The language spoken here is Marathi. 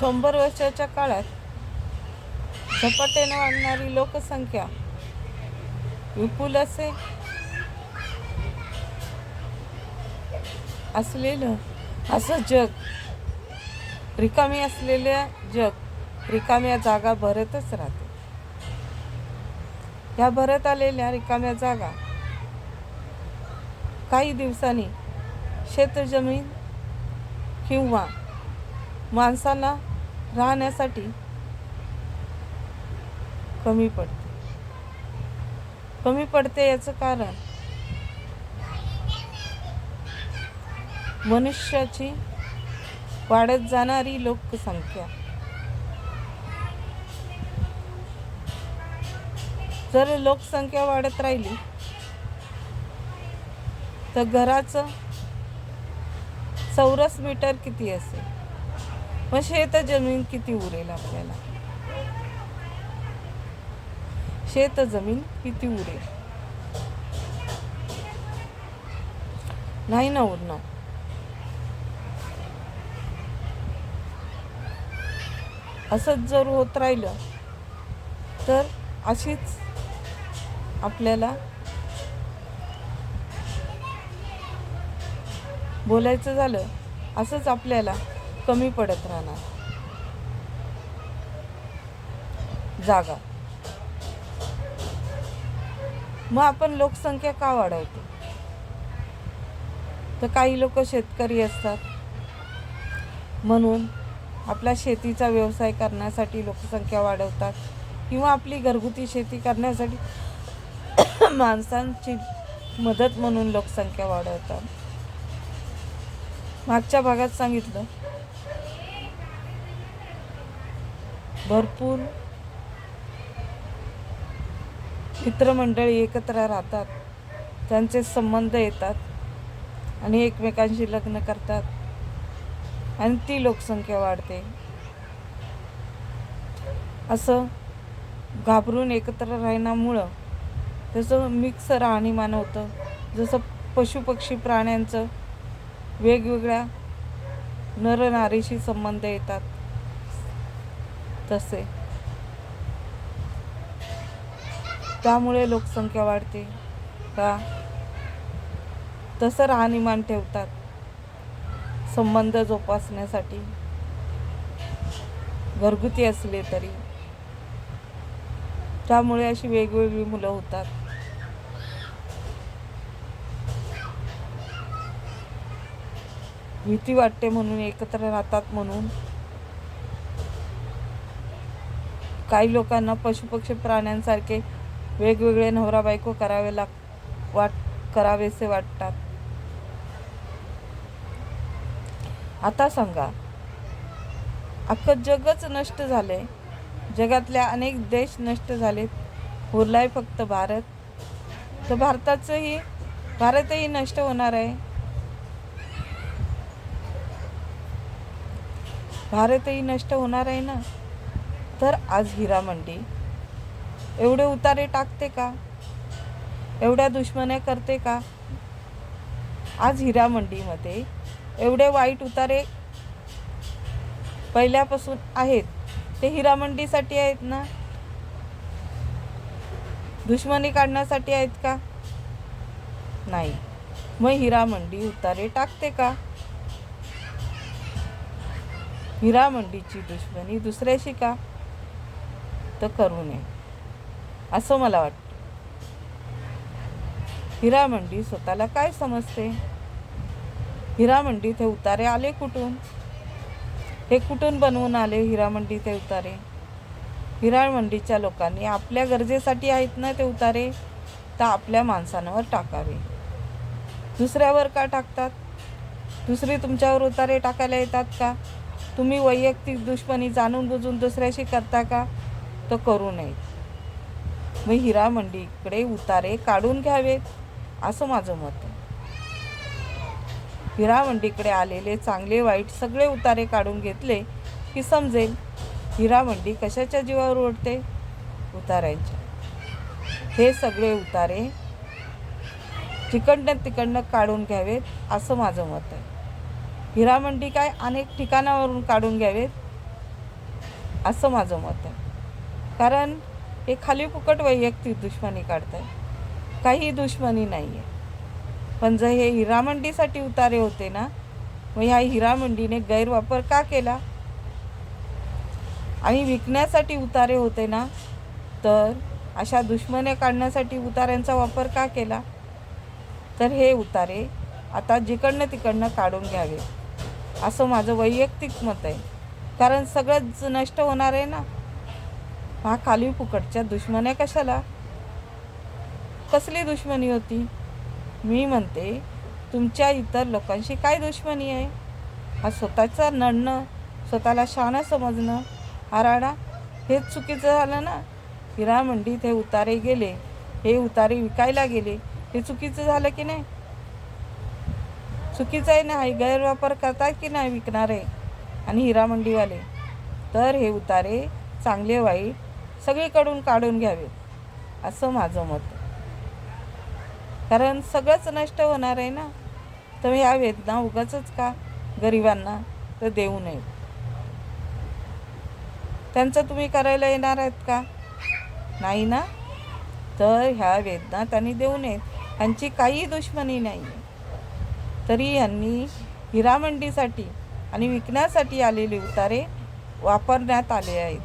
100 वर्षाच्या काळात झपाट्याने वाढणारी लोकसंख्या, विपुल असलेलं असं जग, रिकामी असलेल्या जग, रिकाम्या जागा भरतच राहते. या भरत आलेल्या रिकाम्या जागा काही दिवसांनी शेतजमीन किंवा माणसाला राहण्यासाठी कमी पडते. याचं कारण मनुष्याची वाढत जाणारी लोकसंख्या. जर लोकसंख्या वाढत राहिली तर घराचं चौरस मीटर किती असेल, मग शेतजमीन किती उरेल आपल्याला? शेतजमीन किती उरेल? नाही ना उरणार. असंच जर होत राहिलं तर अशीच आपल्याला बोलायचं झालं, असंच आपल्याला कमी पडत राहणार जागा. मग आपण लोकसंख्या का वाढवतो? तर काही लोक शेतकरी असतात म्हणून आपला शेतीचा व्यवसाय करण्यासाठी लोकसंख्या वाढवतात, किंवा आपली घरगुती शेती करण्यासाठी माणसांची मदत म्हणून लोकसंख्या वाढवतात. मागच्या भागात सांगितलं, भरपूर मित्रमंडळी एकत्र राहतात, त्यांचे संबंध येतात आणि एकमेकांशी लग्न करतात आणि ती लोकसंख्या वाढते. असं घाबरून एकत्र राहण्यामुळं त्याचं मिक्स राहणीमान होतं. जसं पशुपक्षी प्राण्यांचं वेगवेगळ्या नरनारीशी संबंध येतात, तसे त्यामुळे लोकसंख्या वाढते का? तसं राहणीमान ठेवतात संबंध जोपासण्यासाठी, घरगुती असले तरी. त्यामुळे अशी वेगवेगळी मुलं होतात. भीती वाटते म्हणून एकत्र राहतात. म्हणून काही लोकांना पशुपक्षी प्राण्यांसारखे वेगवेगळे नवरा बायको करावेसे वाटतात. आता सांगा, अख्खं जगच नष्ट झाले, जगातल्या अनेक देश नष्ट झालेत, उरलाय फक्त भारत. तर भारतही नष्ट होणार आहे. भारतही नष्ट होणार आहे ना. तर आज हिरामंडी एवढे उतारे टाकते का? एवढ्या दुश्मन्या करते का? आज हिरामंडीमध्ये एवढे वाईट उतारे पहिल्यापासून आहेत, ते हिरामंडीसाठी आहेत ना, दुश्मनी काढण्यासाठी आहेत का? नाही. मग हिरामंडी उतारे टाकते का? हिरामंडीची दुश्मनी दुसऱ्याशी का? तर करू नये असं मला वाटतं. हिरामंडी स्वतःला काय समजते? हिरामंडीत हे उतारे आले कुठून? हे कुठून बनवून आले हिरामंडी ते उतारे? हिरामंडीच्या लोकांनी आपल्या गरजेसाठी आहेत ना ते उतारे, तर आपल्या माणसांवर टाकावे. दुसऱ्यावर का टाकतात? दुसरी तुमच्यावर उतारे टाकायला येतात का? तुम्ही वैयक्तिक दुश्मनी जाणून बुजून दुसऱ्याशी करता का? तर करू नये. मग हिरामंडीकडे उतारे काढून घ्यावेत असं माझं मत आहे. हिरामंडीकडे आलेले चांगले वाईट सगळे उतारे काढून घेतले की समजेल हिरामंडी कशाच्या जीवावर ओढते? उतार्यांच्या. हे सगळे उतारे तिकडनं काढून घ्यावेत असं माझं मत आहे. हिरामंडी काय अनेक ठिकाणावरून काढून घ्यावेत असं माझं मत आहे. कारण हे खाली फुकट वैयक्तिक दुश्मनी काढत आहे, काही दुश्मनी नाही आहे. पण जर हे हिरामंडीसाठी उतारे होते ना, मग ह्या हिरामंडीने गैरवापर का केला? आणि विकण्यासाठी उतारे होते ना, तर अशा दुश्मने काढण्यासाठी उतार्यांचा वापर का केला? तर हे उतारे आता जिकडनं तिकडनं काढून घ्यावे असं माझं वैयक्तिक मत आहे. कारण सगळंच नष्ट होणार आहे ना. हा खाली फुकटच्या दुश्मन्या कशाला? कसली दुश्मनी होती? मी म्हणते, तुमच्या इतर लोकांशी काय दुश्मनी आहे? हा स्वतःचा नडणं, स्वतःला शहाणं समजणं, हा राडा, हेच चुकीचं झालं ना. हिरामंडीत हे उतारे गेले, हे उतारे विकायला गेले, हे चुकीचं झालं की नाही? चुकीचं आहे ना. हे गैरवापर करतात की नाही विकणारे आणि हिरामंडीवाले? तर हे उतारे चांगले वाईट सगळीकडून काढून घ्यावेत असं माझं मत आहे. कारण सगळंच नष्ट होणार आहे ना. तर ह्या वेदना उगाचच का गरिबांना तर देऊ नये. त्यांचं तुम्ही करायला येणार आहेत का? नाही ना. तर ह्या वेदना त्यांनी देऊ नयेत. ह्यांची काही दुश्मनी नाही आहे. तरी यांनी हिरामंडीसाठी आणि विकण्यासाठी आलेले उतारे वापरण्यात आले आहेत.